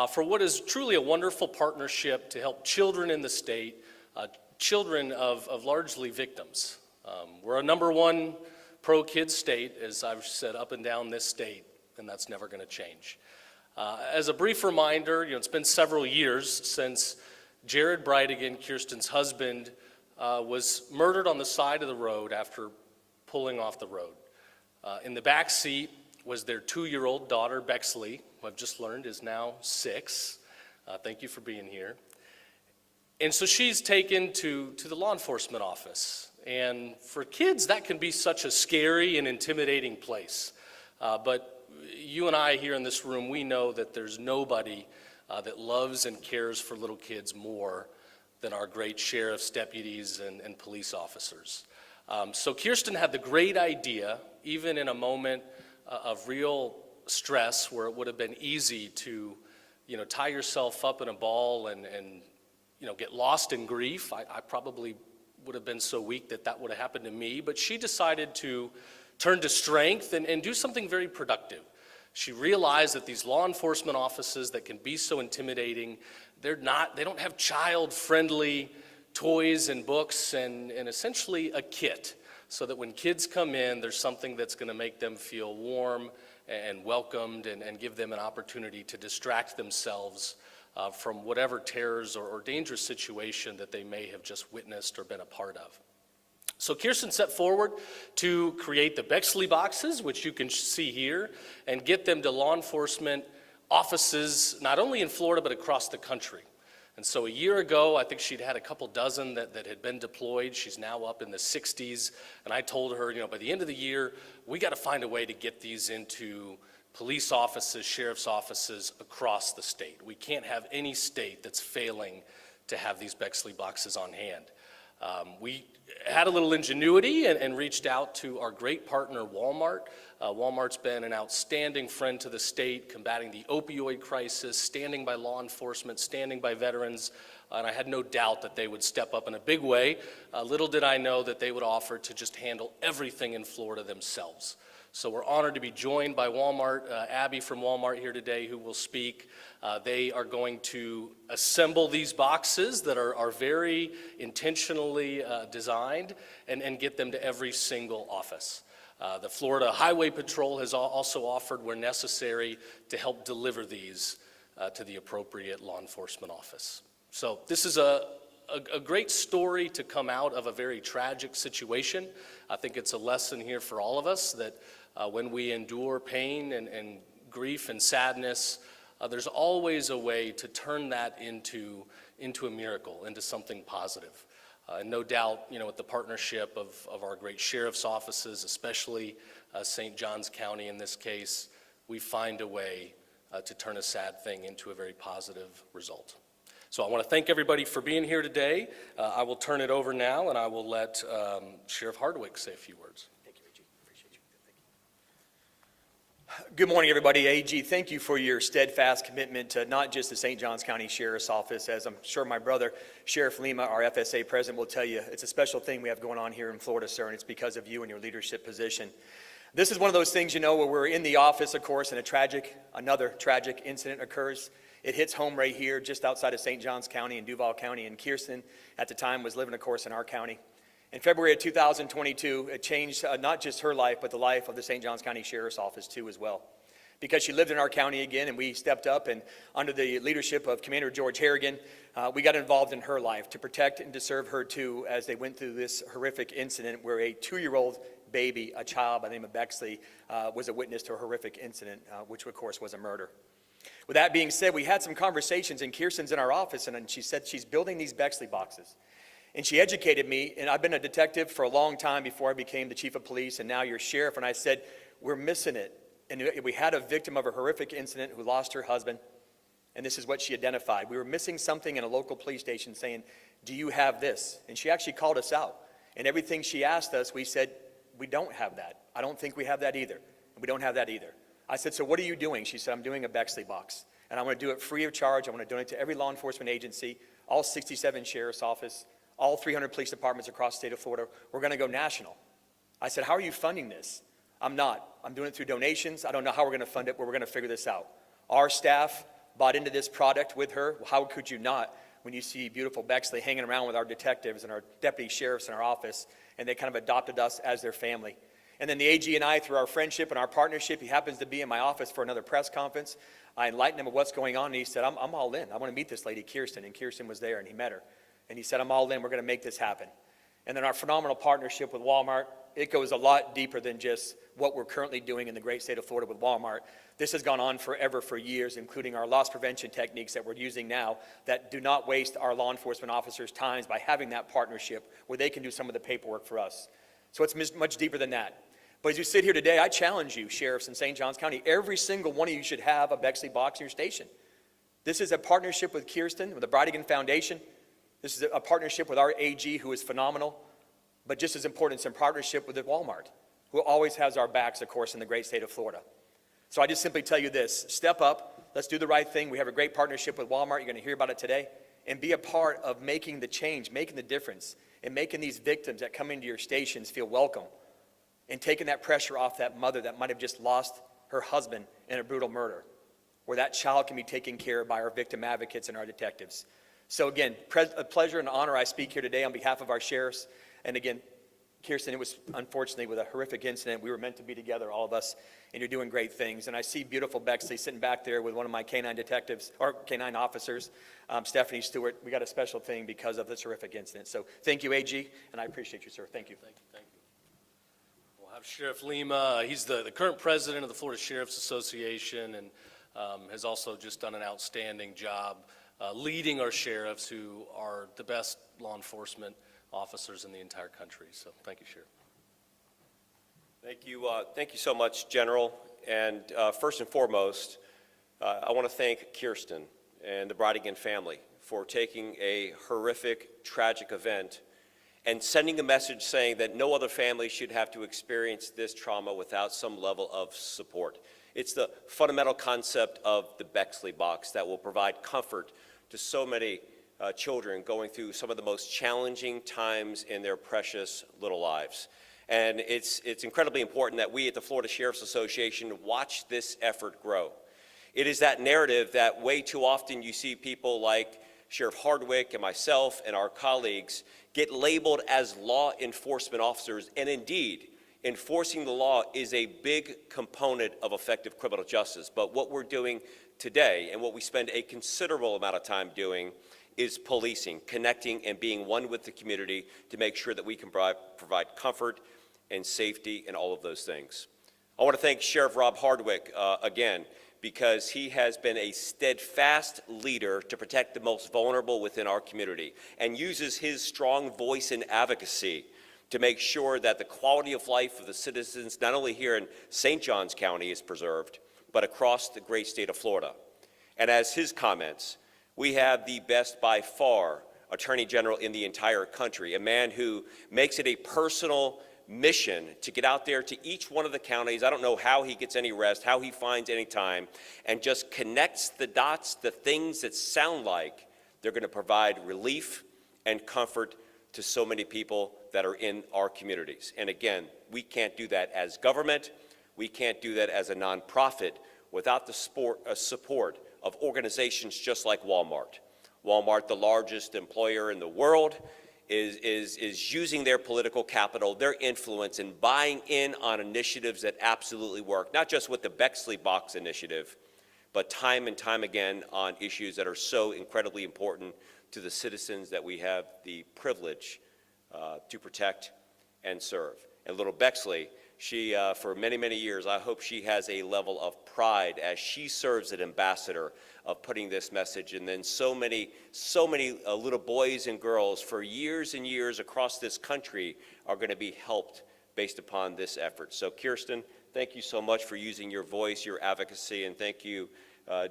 for what is truly a wonderful partnership to help children in the state, children of largely victims. We're a #1 pro-kids state, as I've said, up and down this state, and that's never going to change. As a brief reminder, it's been several years since Jared Brideigan, Kirsten's husband, was murdered on the side of the road after pulling off the road. In the back seat was their 2-year-old daughter, Bexley, who I've just learned is now 6. Thank you for being here. And so she's taken to the law enforcement office. And for kids, that can be such a scary and intimidating place. But you and I here in this room, we know that there's nobody that loves and cares for little kids more than our great sheriff's deputies and police officers. So Kirsten had the great idea, even in a moment of real stress where it would have been easy to, tie yourself up in a ball and get lost in grief. I probably would have been so weak that would have happened to me, but she decided to turn to strength and do something very productive. She realized that these law enforcement offices that can be so intimidating, they don't have child-friendly toys and books and essentially a kit, so that when kids come in, there's something that's going to make them feel warm and welcomed and give them an opportunity to distract themselves from whatever terrors or dangerous situation that they may have just witnessed or been a part of. So Kirsten set forward to create the Bexley boxes, which you can see here, and get them to law enforcement offices, not only in Florida, but across the country. And so a year ago, I think she'd had a couple dozen that had been deployed. She's now up in the 60s. And I told her, by the end of the year, we got to find a way to get these into police offices, sheriff's offices across the state. We can't have any state that's failing to have these Bexley boxes on hand. We had a little ingenuity and reached out to our great partner, Walmart. Walmart's been an outstanding friend to the state, combating the opioid crisis, standing by law enforcement, standing by veterans, and I had no doubt that they would step up in a big way. Little did I know that they would offer to just handle everything in Florida themselves. So we're honored to be joined by Walmart, Abby from Walmart here today, who will speak. They are going to assemble these boxes that are very intentionally designed and get them to every single office. The Florida Highway Patrol has also offered, where necessary, to help deliver these to the appropriate law enforcement office. So this is a great story to come out of a very tragic situation. I think it's a lesson here for all of us that when we endure pain and grief and sadness, there's always a way to turn that into a miracle, into something positive. And no doubt, with the partnership of our great sheriff's offices, especially St. Johns County in this case, we find a way to turn a sad thing into a very positive result. So I want to thank everybody for being here today. I will turn it over now, and I will let Sheriff Hardwick say a few words. Thank you, AG. Appreciate you. Thank you. Good morning, everybody. AG, thank you for your steadfast commitment to not just the St. Johns County Sheriff's Office. As I'm sure my brother, Sheriff Lima, our FSA president, will tell you, it's a special thing we have going on here in Florida, sir, and it's because of you and your leadership position. This is one of those things, where we're in the office, of course, and another tragic incident occurs. It hits home right here, just outside of St. Johns County and Duval County, and Kirsten, at the time, was living, of course, in our county. In February of 2022, it changed not just her life, but the life of the St. Johns County Sheriff's Office, too, as well. Because she lived in our county again, and we stepped up, and under the leadership of Commander George Harrigan, we got involved in her life to protect and to serve her, too, as they went through this horrific incident where a 2-year-old baby, a child by the name of Bexley, was a witness to a horrific incident, which, of course, was a murder. With that being said, we had some conversations, and Kirsten's in our office, and she said she's building these Bexley boxes. And she educated me, and I've been a detective for a long time before I became the chief of police, and now you're sheriff, and I said, we're missing it. And we had a victim of a horrific incident who lost her husband, and this is what she identified. We were missing something in a local police station saying, do you have this? And she actually called us out. And everything she asked us, we said, we don't have that. I don't think we have that either. And we don't have that either. I said, so what are you doing? She said, I'm doing a Bexley box, and I want to do it free of charge. I want to donate to every law enforcement agency, all 67 sheriff's office, all 300 police departments across the state of Florida. We're going to go national. I said, how are you funding this? I'm not. I'm doing it through donations. I don't know how we're going to fund it, but we're going to figure this out. Our staff, bought into this product with her. How could you not when you see beautiful Bexley hanging around with our detectives and our deputy sheriffs in our office, and they kind of adopted us as their family. And then the AG and I, through our friendship and our partnership, he happens to be in my office for another press conference. I enlightened him of what's going on, and he said, I'm all in. I want to meet this lady, Kirsten. And Kirsten was there, and he met her. And he said, I'm all in. We're going to make this happen. And then our phenomenal partnership with Walmart, it goes a lot deeper than just what we're currently doing in the great state of Florida with Walmart. This has gone on forever, for years, including our loss prevention techniques that we're using now that do not waste our law enforcement officers' time by having that partnership where they can do some of the paperwork for us. So it's much deeper than that. But as you sit here today, I challenge you, sheriffs in St. Johns County, every single one of you should have a Bexley box in your station. This is a partnership with Kirsten, with the Brideigan Foundation. This is a partnership with our AG, who is phenomenal. But just as important, it's in partnership with Walmart, who always has our backs, of course, in the great state of Florida. So I just simply tell you this, step up, let's do the right thing. We have a great partnership with Walmart. You're going to hear about it today. And be a part of making the change, making the difference, and making these victims that come into your stations feel welcome, and taking that pressure off that mother that might have just lost her husband in a brutal murder, where that child can be taken care of by our victim advocates and our detectives. So again, a pleasure and honor I speak here today on behalf of our sheriffs. And again, Kirsten, it was unfortunately with a horrific incident. We were meant to be together, all of us, and you're doing great things. And I see beautiful Bexley sitting back there with one of my canine detectives, or canine officers, Stephanie Stewart. We got a special thing because of this horrific incident. So thank you, AG, and I appreciate you, sir. Thank you. Thank you. Thank you. We'll have Sheriff Lima. He's the current president of the Florida Sheriff's Association, and has also just done an outstanding job leading our sheriffs, who are the best law enforcement officers in the entire country. So thank you, Sheriff. Thank you so much, General. And first and foremost, I want to thank Kirsten and the Brideigan family for taking a horrific, tragic event and sending a message saying that no other family should have to experience this trauma without some level of support. It's the fundamental concept of the Bexley box that will provide comfort to so many children going through some of the most challenging times in their precious little lives. And it's incredibly important that we at the Florida Sheriff's Association watch this effort grow. It is that narrative that way too often you see people like Sheriff Hardwick and myself and our colleagues get labeled as law enforcement officers, and indeed, enforcing the law is a big component of effective criminal justice. But what we're doing today, and what we spend a considerable amount of time doing, is policing, connecting, and being one with the community to make sure that we can provide comfort and safety and all of those things. I want to thank Sheriff Rob Hardwick again, because he has been a steadfast leader to protect the most vulnerable within our community, and uses his strong voice and advocacy to make sure that the quality of life of the citizens, not only here in St. Johns County, is preserved, but across the great state of Florida. And as his comments, we have the best by far Attorney General in the entire country, a man who makes it a personal mission to get out there to each one of the counties. I don't know how he gets any rest, how he finds any time, and just connects the dots, the things that sound like they're going to provide relief and comfort to so many people that are in our communities. And again, we can't do that as government. We can't do that as a nonprofit without the support of organizations just like Walmart. Walmart, the largest employer in the world, is using their political capital, their influence, and buying in on initiatives that absolutely work, not just with the Bexley Box initiative, but time and time again on issues that are so incredibly important to the citizens that we have the privilege to protect and serve. And little Bexley, she, for many, many years, I hope she has a level of pride as she serves as ambassador of putting this message. And then so many little boys and girls for years and years across this country are going to be helped based upon this effort. So Kirsten, thank you so much for using your voice, your advocacy, and thank you,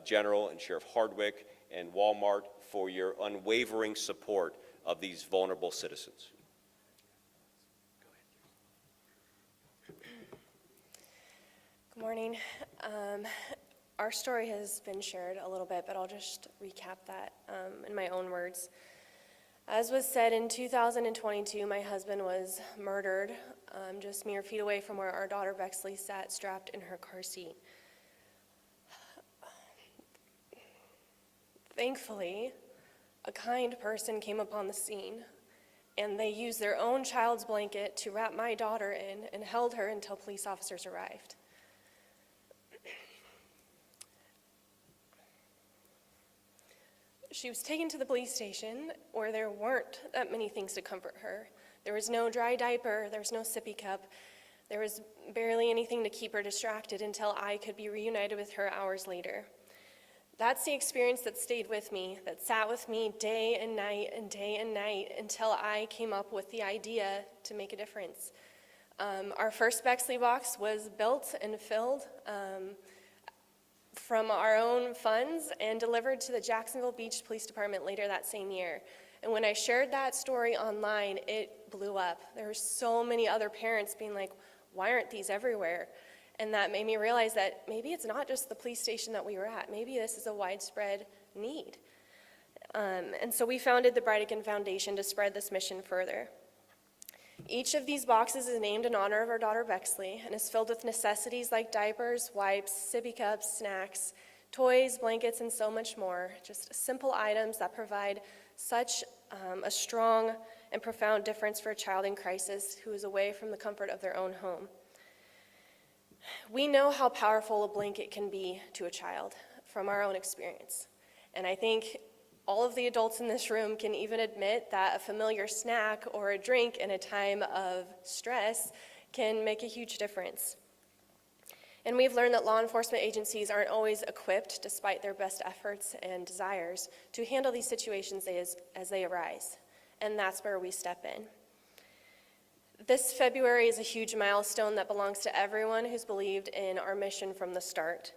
General and Sheriff Hardwick and Walmart, for your unwavering support of these vulnerable citizens. Good morning. Our story has been shared a little bit, but I'll just recap that in my own words. As was said, in 2022, my husband was murdered just mere feet away from where our daughter Bexley sat strapped in her car seat. thankfully, a kind person came upon the scene, and they used their own child's blanket to wrap my daughter in and held her until police officers arrived. She was taken to the police station where there weren't that many things to comfort her. There was no dry diaper, there was no sippy cup, there was barely anything to keep her distracted until I could be reunited with her hours later. That's the experience that stayed with me, that sat with me day and night until I came up with the idea to make a difference. Our first Bexley box was built and filled from our own funds and delivered to the Jacksonville Beach Police Department later that same year. And when I shared that story online, it blew up. There were so many other parents being like, why aren't these everywhere? And that made me realize that maybe it's not just the police station that we were at. Maybe this is a widespread need. And so we founded the Brideigan Foundation to spread this mission further. Each of these boxes is named in honor of our daughter Bexley and is filled with necessities like diapers, wipes, sippy cups, snacks, toys, blankets, and so much more. Just simple items that provide such a strong and profound difference for a child in crisis who is away from the comfort of their own home. We know how powerful a blanket can be to a child from our own experience. And I think all of the adults in this room can even admit that a familiar snack or a drink in a time of stress can make a huge difference. And we've learned that law enforcement agencies aren't always equipped, despite their best efforts and desires, to handle these situations as they arise. And that's where we step in. This February is a huge milestone that belongs to everyone who's believed in our mission from the start.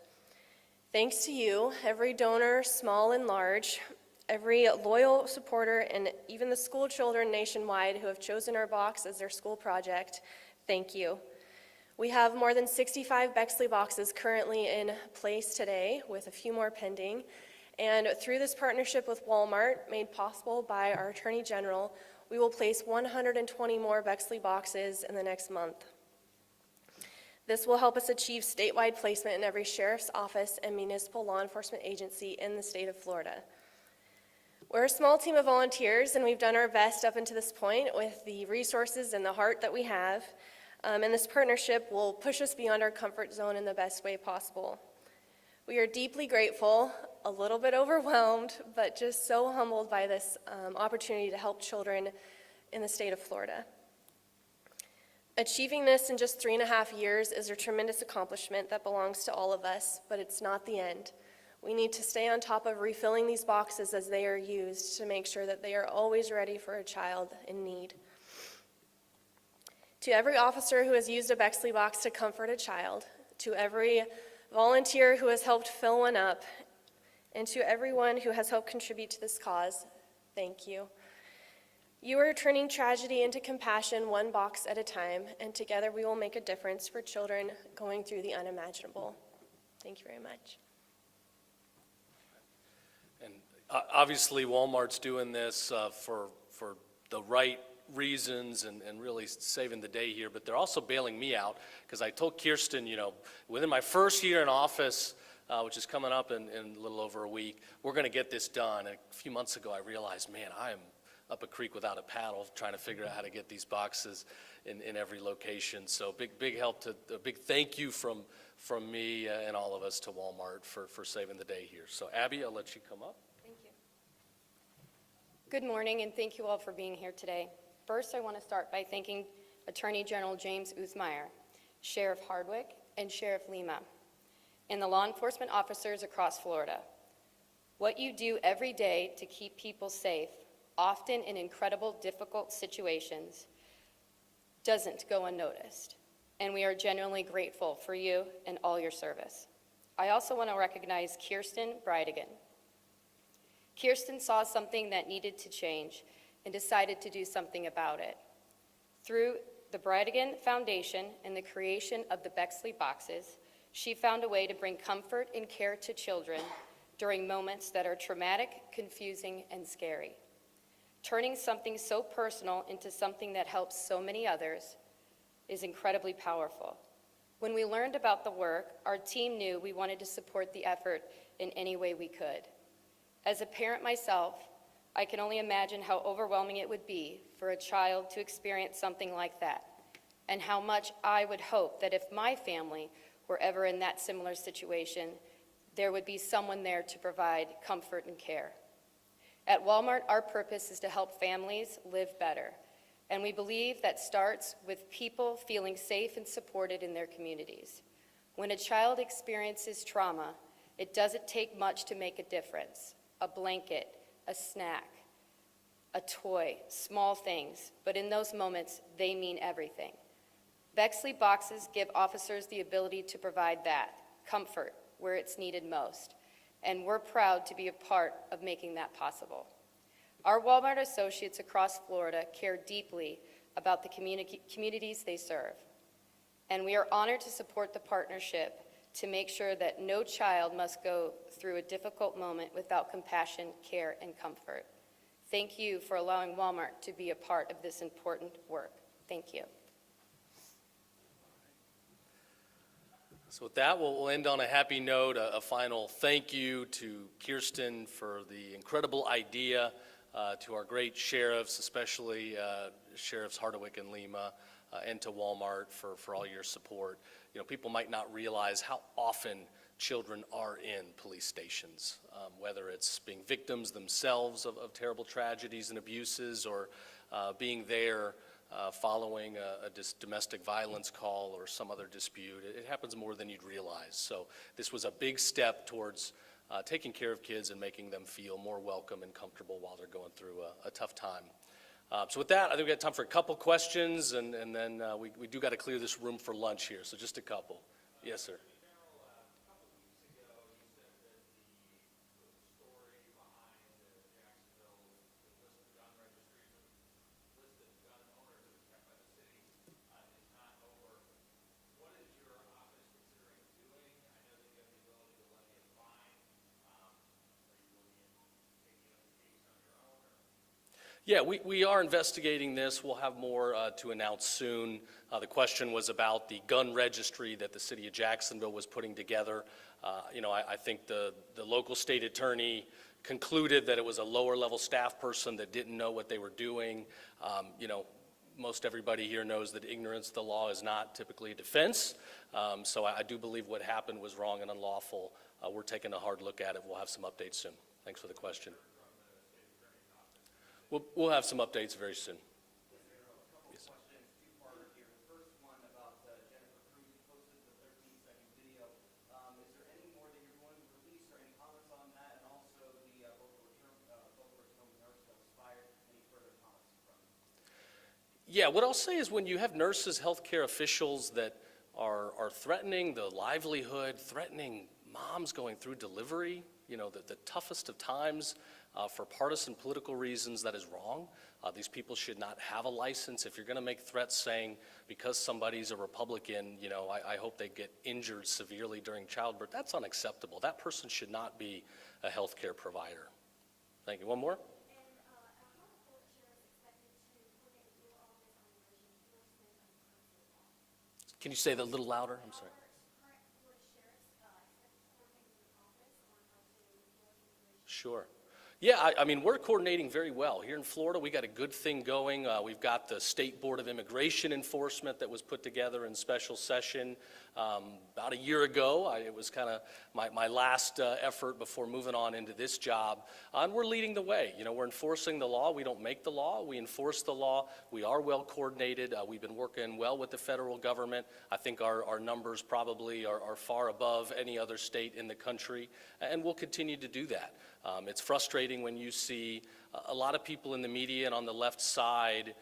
Thanks to you, every donor, small and large, every loyal supporter, and even the school children nationwide who have chosen our box as their school project, thank you. We have more than 65 Bexley boxes currently in place today, with a few more pending. And through this partnership with Walmart, made possible by our Attorney General, we will place 120 more Bexley boxes in the next month. This will help us achieve statewide placement in every sheriff's office and municipal law enforcement agency in the state of Florida. We're a small team of volunteers, and we've done our best up until this point with the resources and the heart that we have. And this partnership will push us beyond our comfort zone in the best way possible. We are deeply grateful, a little bit overwhelmed, but just so humbled by this opportunity to help children in the state of Florida. Achieving this in just 3.5 years is a tremendous accomplishment that belongs to all of us, but it's not the end. We need to stay on top of refilling these boxes as they are used to make sure that they are always ready for a child in need. To every officer who has used a Bexley box to comfort a child, to every volunteer who has helped fill one up, and to everyone who has helped contribute to this cause, thank you. You are turning tragedy into compassion one box at a time, and together we will make a difference for children going through the unimaginable. Thank you very much. And obviously Walmart's doing this for the right reasons and really saving the day here, but they're also bailing me out because I told Kirsten, within my first year in office, which is coming up in a little over a week, we're going to get this done. And a few months ago, I realized, man, I am up a creek without a paddle trying to figure out how to get these boxes in every location. So big help to, a big thank you from me and all of us to Walmart for saving the day here. So Abby, I'll let you come up. Thank you. Good morning, and thank you all for being here today. First, I want to start by thanking Attorney General James Uthmeier, Sheriff Hardwick, and Sheriff Lima, and the law enforcement officers across Florida. What you do every day to keep people safe, often in incredible, difficult situations, doesn't go unnoticed, and we are genuinely grateful for you and all your service. I also want to recognize Kirsten Brideigan. Kirsten saw something that needed to change and decided to do something about it. Through the Brideigan Foundation and the creation of the Bexley boxes, she found a way to bring comfort and care to children during moments that are traumatic, confusing, and scary. Turning something so personal into something that helps so many others is incredibly powerful. When we learned about the work, our team knew we wanted to support the effort in any way we could. As a parent myself, I can only imagine how overwhelming it would be for a child to experience something like that, and how much I would hope that if my family were ever in that similar situation, there would be someone there to provide comfort and care. At Walmart, our purpose is to help families live better, and we believe that starts with people feeling safe and supported in their communities. When a child experiences trauma, it doesn't take much to make a difference. A blanket, a snack, a toy, small things, but in those moments, they mean everything. Bexley boxes give officers the ability to provide that, comfort, where it's needed most, and we're proud to be a part of making that possible. Our Walmart associates across Florida care deeply about the communities they serve, and we are honored to support the partnership to make sure that no child must go through a difficult moment without compassion, care, and comfort. Thank you for allowing Walmart to be a part of this important work. Thank you. So with that, we'll end on a happy note. A final thank you to Kirsten for the incredible idea, to our great sheriffs, especially Sheriffs Hardwick and Lima, and to Walmart for all your support. You know, people might not realize how often children are in police stations, whether it's being victims themselves of terrible tragedies and abuses, or being there following a domestic violence call or some other dispute. It happens more than you'd realize. So this was a big step towards taking care of kids and making them feel more welcome and comfortable while they're going through a tough time. So with that, I think we got time for a couple questions, and then we do got to clear this room for lunch here, so just a couple. Yes, sir. Yeah, we are investigating this. We'll have more to announce soon. The question was about the gun registry that the city of Jacksonville was putting together. I think the local state attorney concluded that it was a lower level staff person that didn't know what they were doing. Most everybody here knows that ignorance of the law is not typically a defense. So I do believe what happened was wrong and unlawful. We're taking a hard look at it. We'll have some updates soon. Thanks for the question. We'll have some updates very soon. Yes. Two-parter here. The first one about Jennifer Cruz, who posted the 13-second video. Is there any more that you're going to release or any comments on that? And also the local return nurse that was fired. Any further comments from you? Yeah, what I'll say is when you have nurses, healthcare officials that are threatening the livelihood, threatening moms going through delivery, the toughest of times, for partisan political reasons, that is wrong. These people should not have a license. If you're going to make threats saying because somebody's a Republican, I hope they get injured severely during childbirth, that's unacceptable. That person should not be a health care provider. Thank you. One more? Can you say that a little louder? I'm sorry. Sure. Yeah, I mean, we're coordinating very well. Here in Florida, we got a good thing going. We've got the State Board of Immigration Enforcement that was put together in special session about a year ago. It was kind of my last effort before moving on into this job. And we're leading the way. We're enforcing the law. We don't make the law. We enforce the law. We are well coordinated. We've been working well with the federal government. I think our numbers probably are far above any other state in the country, and we'll continue to do that. It's frustrating when you see a lot of people in the media and on the left side,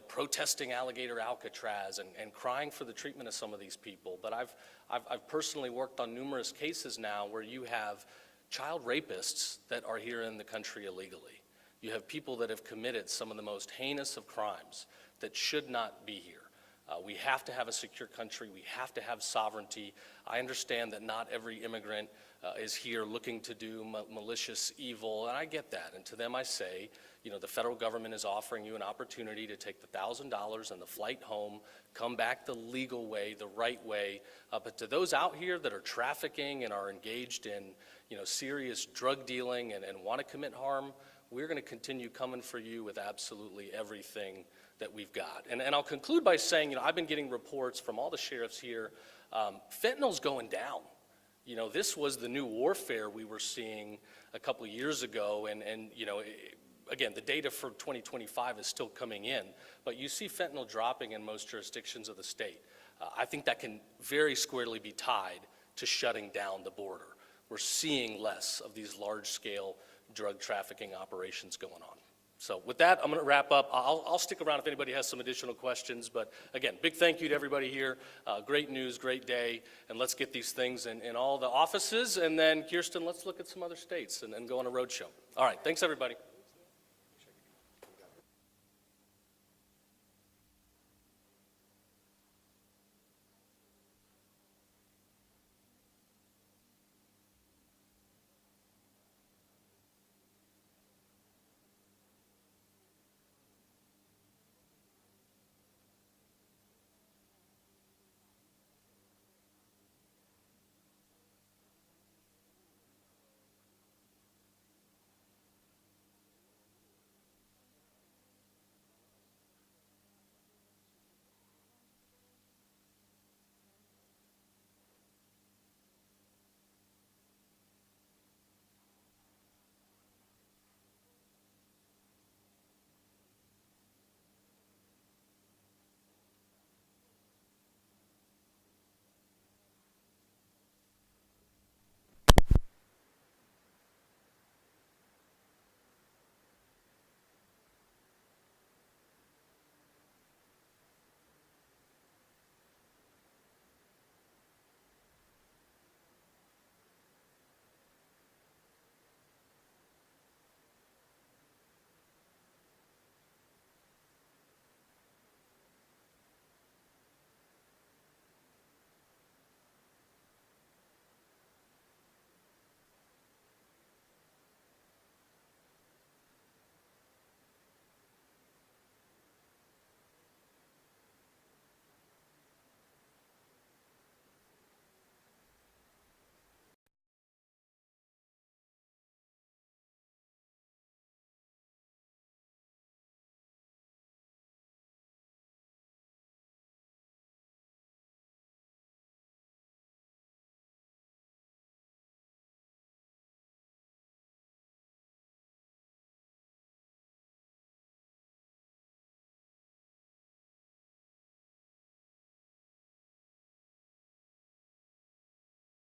protesting alligator Alcatraz and crying for the treatment of some of these people. But I've personally worked on numerous cases now where you have child rapists that are here in the country illegally. You have people that have committed some of the most heinous of crimes that should not be here. We have to have a secure country. We have to have sovereignty. I understand that not every immigrant is here looking to do malicious evil, and I get that. And to them I say, the federal government is offering you an opportunity to take the $1,000 and the flight home, come back the legal way, the right way. But to those out here that are trafficking and are engaged in, serious drug dealing and want to commit harm, we're going to continue coming for you with absolutely everything that we've got. And I'll conclude by saying, I've been getting reports from all the sheriffs here, fentanyl's going down. This was the new warfare we were seeing a couple of years ago, and again, the data for 2025 is still coming in, but you see fentanyl dropping in most jurisdictions of the state. I think that can very squarely be tied to shutting down the border. We're seeing less of these large-scale drug trafficking operations going on. So with that, I'm going to wrap up. I'll stick around if anybody has some additional questions, but again, big thank you to everybody here. Great news, great day, and let's get these things in all the offices, and then Kirsten, let's look at some other states and go on a road show. All right, thanks everybody.